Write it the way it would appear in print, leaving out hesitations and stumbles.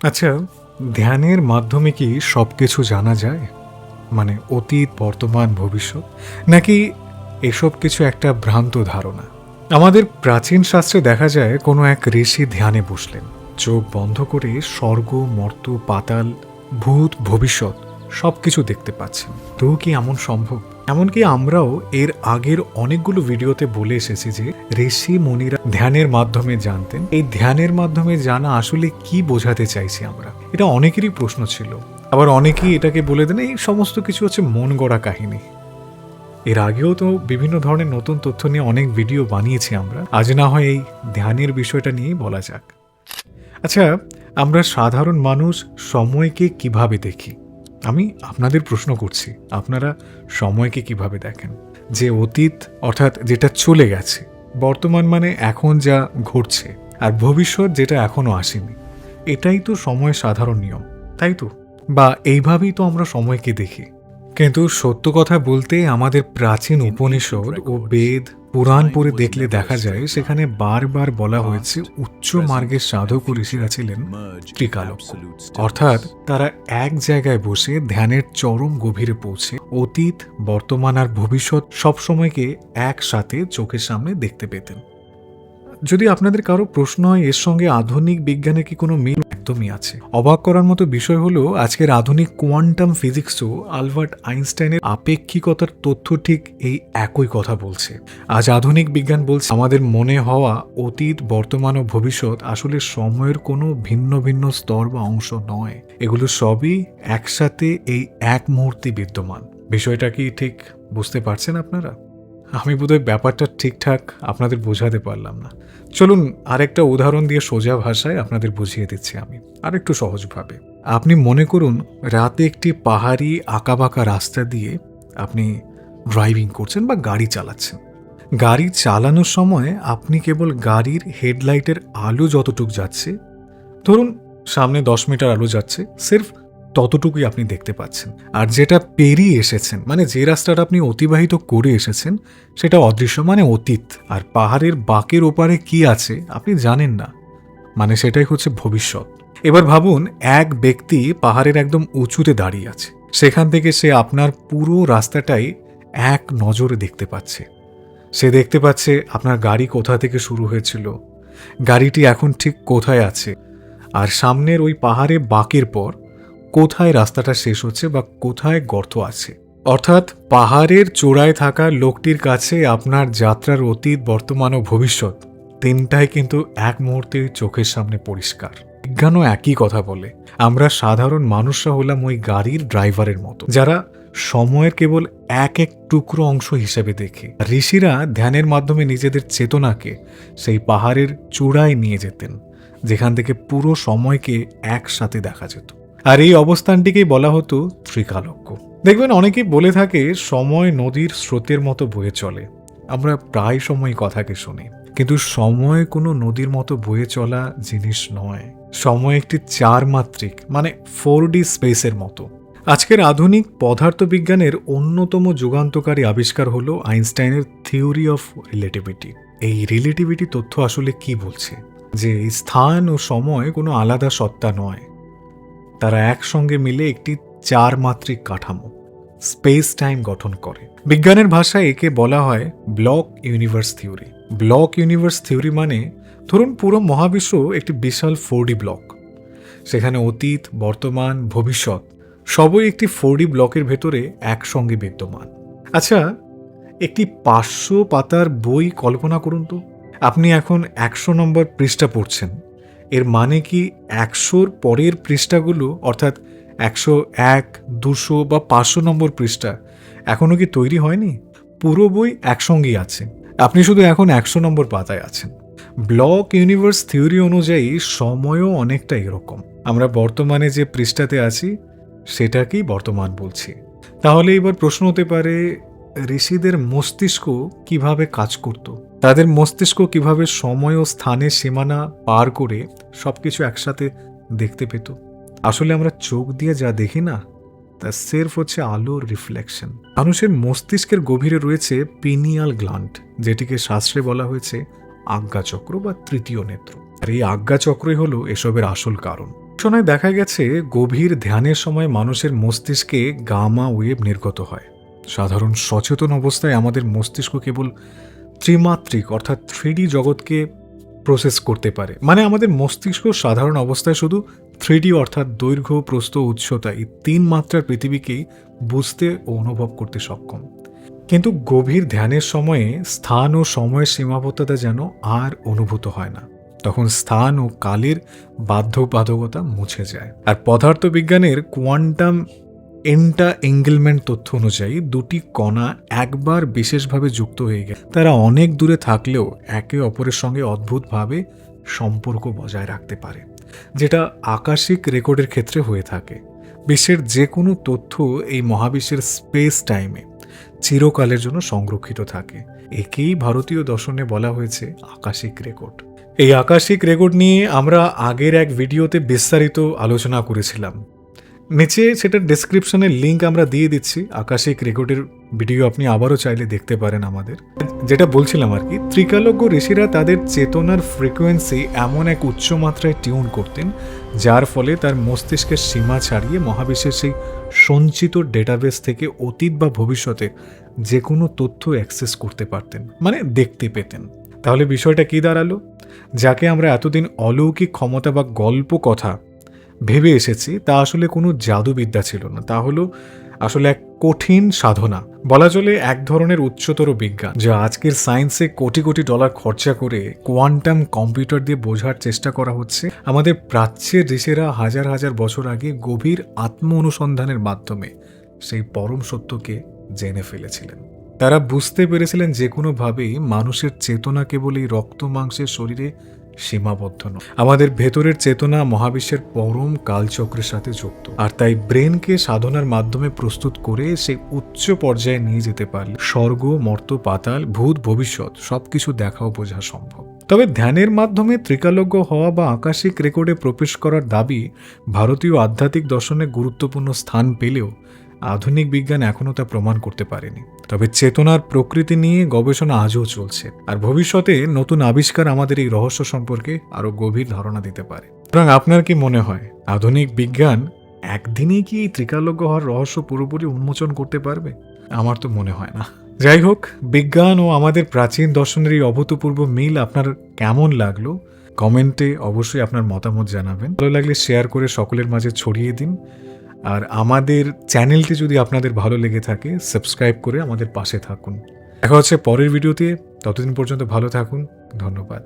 আচ্ছা, ধ্যানের মাধ্যমে কি সবকিছু জানা যায়? মানে অতীত, বর্তমান, ভবিষ্যৎ? নাকি এসব কিছু একটা ভ্রান্ত ধারণা? আমাদের প্রাচীন শাস্ত্রে দেখা যায় কোনো এক ঋষি ধ্যানে বসলেন। চোখ বন্ধ করে স্বর্গ, মর্ত, পাতাল, ভূত, ভবিষ্যৎ সবকিছু দেখতে পাচ্ছেন। তো কি এমন সম্ভব? এমনকি আমরাও এর আগের অনেকগুলো ভিডিওতে বলে এসেছি যে ঋষি মুনিরা ধ্যানের মাধ্যমে জানতেন। এই ধ্যানের মাধ্যমে জানা আসলে কি বোঝাতে চাইছি আমরা? এটা অনেকেরই প্রশ্ন ছিল। আবার অনেকেই এটাকে বলে দেন এই সমস্ত কিছু হচ্ছে মন গড়া কাহিনী। এর আগেও তো বিভিন্ন ধরনের নতুন তথ্য নিয়ে অনেক ভিডিও বানিয়েছি আমরা। আজ না হয় এই ধ্যানের বিষয়টা নিয়েই বলা যাক। আচ্ছা, আমরা সাধারণ মানুষ সময়কে কিভাবে দেখি? আমি আপনাদের প্রশ্ন করছি, আপনারা সময়কে কিভাবে দেখেন? যে অতীত অর্থাৎ যেটা চলে গেছে, বর্তমান মানে এখন যা ঘটছে, আর ভবিষ্যৎ যেটা এখনো আসেনি, এটাই তো সময়ের সাধারণ নিয়ম, তাই তো? বা এইভাবেই তো আমরা সময়কে দেখি। কিন্তু সত্য কথা বলতে আমাদের প্রাচীন উপনিষদ ও বেদ, পুরাণ পড়ে দেখলে দেখা যায় সেখানে বারবার বলা হয়েছে উচ্চ মার্গের সাধক ও ঋষিরা ছিলেন ত্রিকালজ্ঞ। অর্থাৎ তারা এক জায়গায় বসে ধ্যানের চরম গভীরে পৌঁছে অতীত, বর্তমান আর ভবিষ্যৎ সবসময়কে একসাথে চোখের সামনে দেখতে পেতেন। যদি আপনাদের কারো প্রশ্ন হয় এর সঙ্গে আধুনিক বিজ্ঞানের কি কোনো মিল? একদমই আছে। অবাক করার মতো বিষয় হলো আজকের আধুনিক কোয়ান্টাম ফিজিক্সও আলবার্ট আইনস্টাইনের আপেক্ষিকতার তথ্য ঠিক এই একই কথা বলছে। আজ আধুনিক বিজ্ঞান বলছে আমাদের মনে হওয়া অতীত, বর্তমান ও ভবিষ্যৎ আসলে সময়ের কোনো ভিন্ন ভিন্ন স্তর বা অংশ নয়। এগুলো সবই একসাথে এই এক মুহূর্তে বিদ্যমান। বিষয়টা কি ঠিক বুঝতে পারছেন আপনারা? আমি বোধহয় ব্যাপারটা ঠিকঠাক আপনাদের বোঝাতে পারলাম না। চলুন আরেকটা উদাহরণ দিয়ে সোজা ভাষায় আপনাদের বুঝিয়ে দিচ্ছি আমি, আরেকটু সহজভাবে। আপনি মনে করুন রাতে একটি পাহাড়ি আঁকাবাঁকা রাস্তা দিয়ে আপনি ড্রাইভিং করছেন বা গাড়ি চালাচ্ছেন। গাড়ি চালানোর সময় আপনি কেবল গাড়ির হেডলাইটের আলো যতটুক যাচ্ছে, ধরুন সামনে 10 মিটার আলো যাচ্ছে, সির্ফ ততটুকুই আপনি দেখতে পাচ্ছেন। আর যেটা পেরিয়ে এসেছেন, মানে যে রাস্তাটা আপনি অতিবাহিত করে এসেছেন, সেটা অদৃশ্য, মানে অতীত। আর পাহাড়ের বাঁকের ওপারে কি আছে আপনি জানেন না, মানে সেটাই হচ্ছে ভবিষ্যৎ। এবার ভাবুন এক ব্যক্তি পাহাড়ের একদম উঁচুতে দাঁড়িয়ে আছে। সেখান থেকে সে আপনার পুরো রাস্তাটাই এক নজরে দেখতে পাচ্ছে। সে দেখতে পাচ্ছে আপনার গাড়ি কোথা থেকে শুরু হয়েছিল, গাড়িটি এখন ঠিক কোথায় আছে, আর সামনের ওই পাহাড়ে বাঁকের পর কোথায় রাস্তাটা শেষ হচ্ছে বা কোথায় গর্ত আছে। অর্থাৎ পাহাড়ের চূড়ায় থাকা লোকটির কাছে আপনার যাত্রার অতীত, বর্তমান ও ভবিষ্যৎ তিনটাই কিন্তু এক মুহূর্তে চোখের সামনে পরিষ্কার। বিজ্ঞানও একই কথা বলে। আমরা সাধারণ মানুষরা হলাম ওই গাড়ির ড্রাইভারের মতো, যারা সময়ের কেবল এক এক টুকরো অংশ হিসেবে দেখে। ঋষিরা ধ্যানের মাধ্যমে নিজেদের চেতনাকে সেই পাহাড়ের চূড়ায় নিয়ে যেতেন, যেখান থেকে পুরো সময়কে একসাথে দেখা যেত। আর এই অবস্থানটিকেই বলা হতো ত্রিকালজ্ঞ। দেখবেন অনেকেই বলে থাকে সময় নদীর স্রোতের মতো বয়ে চলে। আমরা প্রায় সময় কথাকে শুনি, কিন্তু সময় কোনো নদীর মতো বয়ে চলা জিনিস নয়। সময় একটি 4 মাত্রিক মানে 4D স্পেসের মতো। আজকের আধুনিক পদার্থবিজ্ঞানের অন্যতম যুগান্তকারী আবিষ্কার হলো আইনস্টাইনের থিওরি অফ রিলেটিভিটি। এই রিলেটিভিটি তথ্য আসলে কি বলছে? যে স্থান ও সময় কোনো আলাদা সত্তা নয়, তারা একসঙ্গে মিলে একটি 4 মাত্রিক কাঠামো, স্পেস টাইম গঠন করে। বিজ্ঞানের ভাষায় একে বলা হয় block universe theory. Block universe theory মানে ধরুন পুরো মহাবিশ্ব একটি বিশাল 4D ব্লক। সেখানে অতীত, বর্তমান, ভবিষ্যৎ সবই একটি 4D ব্লকের ভেতরে একসঙ্গে বিদ্যমান। আচ্ছা, একটি 500 পাতার বই কল্পনা করুন তো। আপনি এখন 100 নম্বর পৃষ্ঠা পড়ছেন। এর মানে কি 100-র পরের পৃষ্ঠাগুলো, অর্থাৎ 101, 200 বা 500 নম্বর পৃষ্ঠা এখনো কি তৈরি হয়নি? পুরো বই একসঙ্গেই আছে, আপনি শুধু এখন 100 নম্বর পাতায় আছেন। ব্লক ইউনিভার্স থিওরি অনুযায়ী সময়ও অনেকটা এরকম। আমরা বর্তমানে যে পৃষ্ঠাতে আছি সেটাকেই বর্তমান বলছি। তাহলে এবার প্রশ্ন হতে পারে, ঋষিদের মস্তিষ্ক কিভাবে কাজ করত? তাদের মস্তিষ্ক কিভাবে সময় ও স্থানের সীমানা পার করে সবকিছু একসাথে দেখতে পেত? আসলে আমরা চোখ দিয়ে যা দেখি না, তা সির্ফ হচ্ছে আলোর রিফ্লেকশন। মানুষের মস্তিষ্কের গভীরে রয়েছে পিনিয়াল গ্ল্যান্ড, যেটিকে শাস্ত্রে বলা হয়েছে আজ্ঞাচক্র বা তৃতীয় নেত্র। আর এই আজ্ঞাচক্রই হলো এসবের আসল কারণ। গবেষণায় দেখা গেছে গভীর ধ্যানের সময় মানুষের মস্তিষ্কে গামা ওয়েভ নির্গত হয়। সাধারণ সচেতন অবস্থায় আমাদের মস্তিষ্ক কেবল ত্রিমাত্রিক অর্থাৎ 3D জগৎকে প্রসেস করতে পারে। মানে আমাদের মস্তিষ্ক সাধারণ অবস্থায় শুধু 3D অর্থাৎ দৈর্ঘ্য, প্রস্থ, উচ্চতা এই 3 মাত্রার পৃথিবীকেই বুঝতে ও অনুভব করতে সক্ষম। কিন্তু গভীর ধ্যানের সময়ে স্থান ও সময়ের সীমাবদ্ধতা যেন আর অনুভূত হয় না। তখন স্থান ও কালের বাধ্যবাধকতা মুছে যায়। আর পদার্থবিজ্ঞানের কোয়ান্টাম এন্টাএঙ্গেলমেন্ট তথ্য অনুযায়ী দুটি কণা একবার বিশেষভাবে যুক্ত হয়ে গেলে তারা অনেক দূরে থাকলেও একে অপরের সঙ্গে অদ্ভুতভাবে সম্পর্ক বজায় রাখতে পারে, যেটা আকাশিক রেকর্ডের ক্ষেত্রে হয়ে থাকে। বিশ্বের যে কোনো তথ্য এই মহাবিশ্বের স্পেস টাইমে চিরকালের জন্য সংরক্ষিত থাকে। একেই ভারতীয় দর্শনে বলা হয়েছে আকাশিক রেকর্ড। এই আকাশিক রেকর্ড নিয়ে আমরা আগের এক ভিডিওতে বিস্তারিত আলোচনা করেছিলাম। নিচে সেটার ডেসক্রিপশনের লিঙ্ক আমরা দিয়ে দিচ্ছি। আকাশিক রেকর্ডের ভিডিও আপনি আবারও চাইলে দেখতে পারেন আমাদের। যেটা বলছিলাম আর কি, ত্রিকালজ্ঞ ঋষিরা তাদের চেতনার ফ্রিকোয়েন্সি এমন এক উচ্চ মাত্রায় টিউন করতেন যার ফলে তার মস্তিষ্কের সীমা ছাড়িয়ে মহাবিশ্বের সেই সঞ্চিত ডেটাবেস থেকে অতীত বা ভবিষ্যতে যে কোনো তথ্য অ্যাক্সেস করতে পারতেন, মানে দেখতে পেতেন। তাহলে বিষয়টা কি দাঁড়ালো? যাকে আমরা এতদিন অলৌকিক ক্ষমতা বা গল্প কথা ভেবে এসেছি তা আসলে কোনো জাদুবিদ্যা ছিল না, তা হলো আসলে এক কঠিন সাধনা। বলা চলে এক ধরনের উচ্চতর বিজ্ঞান যা আজকের সায়েন্সে কোটি কোটি ডলার খরচা করে কোয়ান্টাম কম্পিউটার দিয়ে বোঝার চেষ্টা করা হচ্ছে। আমাদের প্রাচ্যের ঋষিরা হাজার হাজার বছর আগে গভীর আত্ম অনুসন্ধানের মাধ্যমে সেই পরম সত্যকে জেনে ফেলেছিলেন। তারা বুঝতে পেরেছিলেন যে কোনোভাবেই মানুষের চেতনা কেবল এই রক্ত মাংসের শরীরে সীমাবদ্ধ নয়। আমাদের ভেতরের চেতনা মহাবিশ্বের পরম কালচক্রের সাথে যুক্ত। আর তাই ব্রেনকে সাধনার মাধ্যমে প্রস্তুত করে সেই উচ্চ পর্যায়ে নিয়ে যেতে পারলে স্বর্গ, মর্ত, পাতাল, ভূত, ভবিষ্যৎ সবকিছু দেখা ও বোঝা সম্ভব। তবে ধ্যানের মাধ্যমে ত্রিকালজ্ঞ হওয়া বা আকাশিক রেকর্ডে প্রবেশ করার দাবি ভারতীয় আধ্যাত্মিক দর্শনে গুরুত্বপূর্ণ স্থান পেলেও আধুনিক বিজ্ঞান এখনও তা প্রমাণ করতে পারেনি। তবে চেতনার প্রকৃতি নিয়ে গবেষণা আজও চলছে, আর ভবিষ্যতে নতুন আবিষ্কার আমাদের এই রহস্য সম্পর্কে আরো গভীর ধারণা দিতে পারে। সুতরাং আপনার কি মনে হয় আধুনিক বিজ্ঞান একদিনেই কি এই ত্রিকালজ্ঞ হওয়ার রহস্য পুরোপুরি উন্মোচন করতে পারবে? আমার তো মনে হয় না। যাই হোক, বিজ্ঞান ও আমাদের প্রাচীন দর্শনের এই অভূতপূর্ব মিল আপনার কেমন লাগলো কমেন্টে অবশ্যই আপনার মতামত জানাবেন। ভালো লাগলে শেয়ার করে সকলের মাঝে ছড়িয়ে দিন। আর আমাদের চ্যানেলটি যদি আপনাদের ভালো লেগে থাকে সাবস্ক্রাইব করে আমাদের পাশে থাকুন। দেখা হচ্ছে পরের ভিডিওতে। ততদিন পর্যন্ত ভালো থাকুন। ধন্যবাদ।